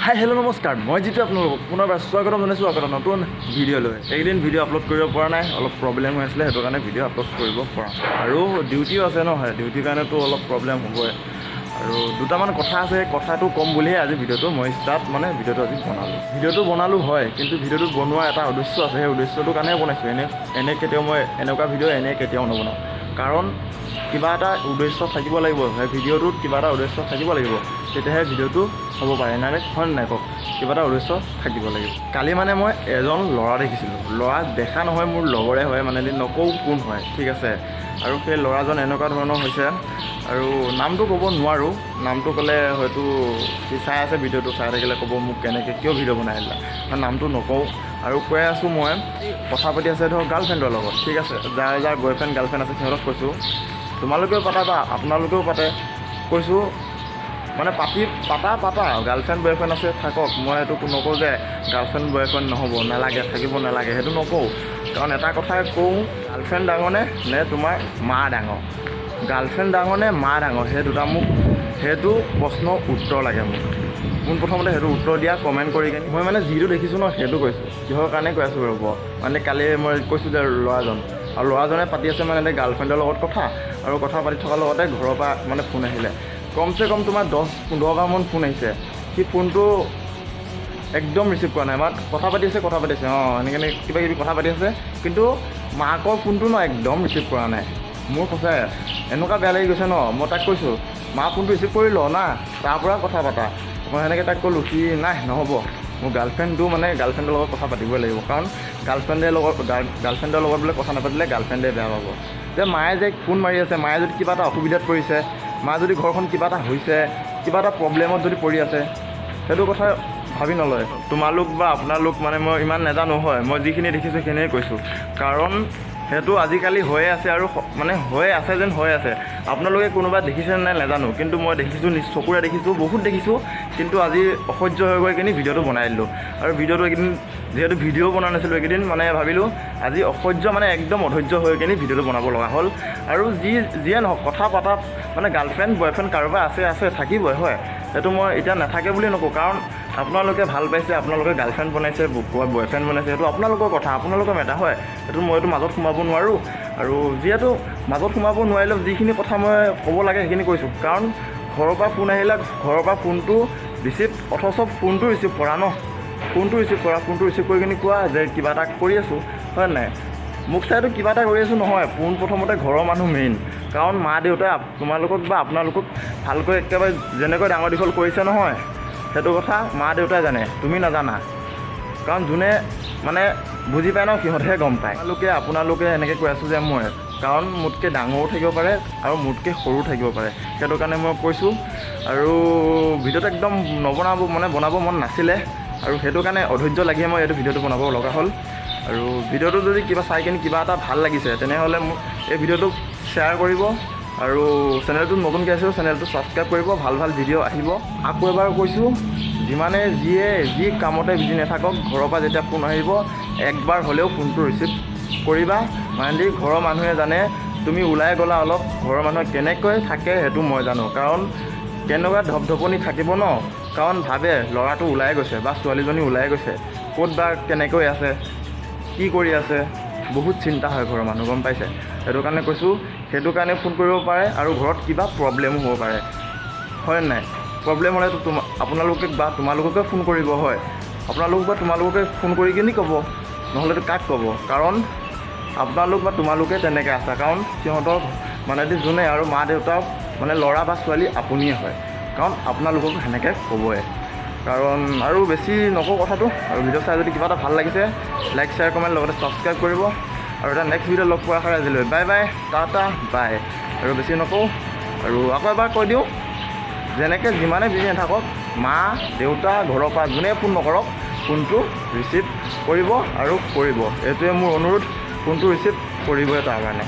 Hi hello' নমস্কাৰ, মই যিটো আপোনালোকক পুনৰবাৰ স্বাগতম জনাইছোঁ এটা নতুন ভিডিঅ' লৈ। এইকেইদিন ভিডিঅ' আপলোড কৰিব পৰা নাই, অলপ প্ৰব্লেম হৈ আছিলে, সেইটো কাৰণে ভিডিঅ' আপলোড কৰিব পৰা নাই। আৰু ডিউটিও আছে নহয়, ডিউটিৰ কাৰণেতো অলপ প্ৰব্লেম হ'বই। আৰু দুটামান কথা আছে, কথাটো ক'ম বুলিহে আজি ভিডিঅ'টো মই ভিডিঅ'টো আজি বনালোঁ। ভিডিঅ'টো বনালোঁ হয়, কিন্তু ভিডিঅ'টো বনোৱাৰ এটা উদ্দেশ্য আছে, সেই উদ্দেশ্যটোৰ কাৰণেহে বনাইছোঁ। এনে কেতিয়াও মই এনেকুৱা ভিডিঅ' কেতিয়াও নবনাওঁ, কাৰণ কিবা এটা উদ্দেশ্য থাকিব লাগিব, সেই ভিডিঅ'টোত কিবা এটা উদ্দেশ্য থাকিব লাগিব, তেতিয়াহে ভিডিঅ'টো হ'ব পাৰে। হয় নাই কওক, কিবা এটা উদ্দেশ্য থাকিব লাগিব। কালি মই এজন ল'ৰা দেখিছিলোঁ, ল'ৰা দেখা নহয়, মোৰ লগৰে হয়, নকওঁ কোন হয়, ঠিক আছে। আৰু সেই ল'ৰাজন এনেকুৱা ধৰণৰ হৈছে, আৰু নামটো ক'ব নোৱাৰোঁ, নামটো ক'লে হয়তো সি চাই আছে ভিডিঅ'টো, চাই থাকিলে ক'ব মোক কেনেকৈ কিয় ভিডিঅ' বনাই দিলা, নামটো নকওঁ। আৰু কৈ আছোঁ মই কথা পাতি আছে ধৰক গাৰ্লফ্ৰেণ্ডৰ লগত, ঠিক আছে। যাৰ বয়ফ্ৰেণ্ড গাৰ্লফ্ৰেণ্ড আছে সিহঁতক কৈছোঁ, তোমালোকেও পাতা বা আপোনালোকেও পাতে, কৈছোঁ পাতা গাৰ্লফ্ৰেণ্ড বয়ফ্ৰেণ্ড আছে থাকক। মই এইটো নকওঁ যে গাৰ্লফ্ৰেণ্ড বয়ফ্ৰেণ্ড নহ'ব, নালাগে, থাকিব নালাগে, সেইটো নকওঁ। কাৰণ এটা কথাই কওঁ, গাৰ্লফ্ৰেণ্ড ডাঙৰনে নে তোমাৰ মা ডাঙৰ, গাৰ্লফ্ৰেণ্ড ডাঙৰ নে মা ডাঙৰ, সেইটো প্ৰশ্নৰ উত্তৰ লাগে মোক। পোনপ্ৰথমতে সেইটো উত্তৰ দিয়া, কমেণ্ট কৰি কিনে। মই যিটো দেখিছোঁ ন, সেইটো কৈছোঁ। কিহৰ কাৰণে কৈ আছোঁ ৰ'ব, কালি মই কৈছোঁ যে ল'ৰাজন, আৰু ল'ৰাজনে পাতি আছে গাৰ্লফ্ৰেণ্ডৰ লগত কথা, আৰু কথা পাতি থকাৰ লগতে ঘৰৰ পৰা ফোন আহিলে। কমচে কম তোমাৰ 10-15বাৰমান ফোন আহিছে, সি ফোনটো একদম ৰিচিভ কৰা নাই। কথা পাতি আছে এনেকৈ কিবা কিবি কথা পাতি আছে, কিন্তু মাকৰ ফোনটো একদম ৰিচিভ কৰা নাই। মোৰ সঁচাই এনেকুৱা বেয়া লাগি গৈছে ন। মই তাক কৈছোঁ, মা ফোনটো ৰিচিভ কৰি ল না, তাৰপৰা কথা পাতা। মই সেনেকৈ তাক ক'লোঁ, সি নাই নহ'ব, মোৰ গাৰ্লফ্ৰেণ্ডৰ লগত কথা পাতিবই লাগিব, কাৰণ গাৰ্লফ্ৰেণ্ডৰ লগত বোলে কথা নাপাতিলে গাৰ্লফ্ৰেণ্ডে বেয়া পাব। যে মায়ে যে ফোন মাৰি আছে, মায়ে যদি কিবা এটা অসুবিধাত পৰিছে, মা যদি ঘৰখন কিবা এটা হৈছে, কিবা এটা প্ৰব্লেমত যদি পৰি আছে, সেইটো কথা ভাবি নলয়। তোমালোক বা আপোনালোক মই ইমান নাজানো হয়, মই যিখিনি দেখিছোঁ সেইখিনিয়ে কৈছোঁ। কাৰণ সেইটো আজিকালি হৈয়ে আছে, আৰু হৈ আছে যেন হৈ আছে। আপোনালোকে কোনোবা দেখিছে নাই নাজানো, কিন্তু মই দেখিছোঁ, চকুৰে দেখিছোঁ, বহুত দেখিছোঁ। কিন্তু আজি অসহ্য হৈ গৈ কিনি ভিডিঅ'টো বনাই দিলোঁ। আৰু ভিডিঅ'টো এইকেইদিন যিহেতু ভিডিঅ' বনোৱা নাছিলোঁ, এইকেইদিন ভাবিলোঁ আজি অসহ্য একদম অধৈৰ্য হৈ কিনি ভিডিঅ'টো বনাব লগা হ'ল। আৰু যিয়ে নহওক, কথা পতা গাৰ্লফ্ৰেণ্ড বয়ফ্ৰেণ্ড কাৰোবাৰ আছে থাকিবই হয়, সেইটো মই এতিয়া নাথাকে বুলি নকওঁ। কাৰণ আপোনালোকে ভাল পাইছে, আপোনালোকে গাৰ্লফ্ৰেণ্ড বনাইছে, বয়ফ্ৰেণ্ড বনাইছে, সেইটো আপোনালোকৰ কথা, আপোনালোকৰ মেটাৰ হয়, সেইটো মইতো মাজত সোমাব নোৱাৰোঁ। আৰু যিহেতু মাজত সোমাব নোৱাৰিলেও যিখিনি কথা মই ক'ব লাগে সেইখিনি কৈছোঁ। কাৰণ ঘৰৰ পৰা ফোন আহিলে, ঘৰৰ পৰা ফোনটো ৰিচিভ, অথচ ফোনটো ৰিচিভ কৰা ন, ফোনটো ৰিচিভ কৰি কিনি কোৱা যে কিবা এটা কৰি আছোঁ, হয় নাই। মোক চাইতো কিবা এটা কৰি আছোঁ নহয়, পোনপ্ৰথমতে ঘৰৰ মানুহ মেইন। কাৰণ মা দেউতাই তোমালোকক বা আপোনালোকক ভালকৈ একেবাৰে যেনেকৈ ডাঙৰ দীঘল কৰিছে নহয়, সেইটো কথা মা দেউতাই জানে, তুমি নাজানা। কাৰণ যোনে বুজি পায় ন, সিহঁতেহে গম পায়। আপোনালোকে এনেকৈ কৈ আছোঁ যে মই, কাৰণ মোতকৈ ডাঙৰো থাকিব পাৰে আৰু মোতকৈ সৰু থাকিব পাৰে, সেইটো কাৰণে মই কৈছোঁ। আৰু ভিডিঅ'টো একদম বনাব মন নাছিলে, আৰু সেইটো কাৰণে অধৈৰ্য লাগিয়ে মই এইটো ভিডিঅ'টো বনাব লগা হ'ল। আৰু ভিডিঅ'টো যদি চাই কিনি কিবা এটা ভাল লাগিছে, তেনেহ'লে মোক এই ভিডিঅ'টো শ্বেয়াৰ কৰিব, আৰু চেনেলটো নতুনকৈ আছোঁ, চেনেলটো ছাবস্ক্ৰাইব কৰিব। ভাল ভিডিঅ' আহিব। আকৌ এবাৰ কৈছোঁ, যিমানে যি কামতে বিজি নাথাকক, ঘৰৰ পৰা যেতিয়া ফোন আহিব, একবাৰ হ'লেও ফোনটো ৰিচিভ কৰিবা। ঘৰৰ মানুহে জানে তুমি ওলাই গ'লা অলপ, ঘৰৰ মানুহে কেনেকৈ থাকে সেইটো মই জানো। কাৰণ কেনেকুৱা ধপধপনি থাকিব ন, কাৰণ ভাবে ল'ৰাটো ওলাই গৈছে বা ছোৱালীজনী ওলাই গৈছে, ক'ত বা কেনেকৈ আছে, কি কৰি আছে, বহুত চিন্তা হয় ঘৰৰ মানুহ, গম পাইছে। সেইটো কাৰণে কৈছোঁ, সেইটো কাৰণে ফোন কৰিব পাৰে, আৰু ঘৰত কিবা প্ৰব্লেমো হ'ব পাৰে, হয় নাই। প্ৰব্লেম হ'লেতো তোমালোককে ফোন কৰিব হয়, তোমালোককে ফোন কৰি কিনি ক'ব, নহ'লেতো কাক ক'ব। কাৰণ তোমালোকে তেনেকৈ আছা, কাৰণ সিহঁতৰ যোনে আৰু মা দেউতাক ল'ৰা বা ছোৱালী আপুনিয়ে হয়, কাৰণ আপোনালোকক সেনেকৈ ক'বই। কাৰণ আৰু বেছি নকওঁ কথাটো। আৰু ভিডিঅ' চাই যদি কিবা এটা ভাল লাগিছে, লাইক শ্বেয়াৰ কমেণ্ট লগতে ছাবস্ক্ৰাইব কৰিব। আৰু এটা নেক্সট ভিডিঅ' লগ পোৱাৰ আশাৰে আজিলৈ বাই বাই, টাটা বাই। আৰু বেছি নকওঁ, আৰু আকৌ এবাৰ কৈ দিওঁ, যিমানে বিজি নাথাকক, মা দেউতা ঘৰৰ পৰা যোনে ফোন নকৰক, ফোনটো ৰিচিভ কৰিব, এইটোৱে মোৰ অনুৰোধ, ফোনটো ৰিচিভ কৰিবই তাৰ কাৰণে।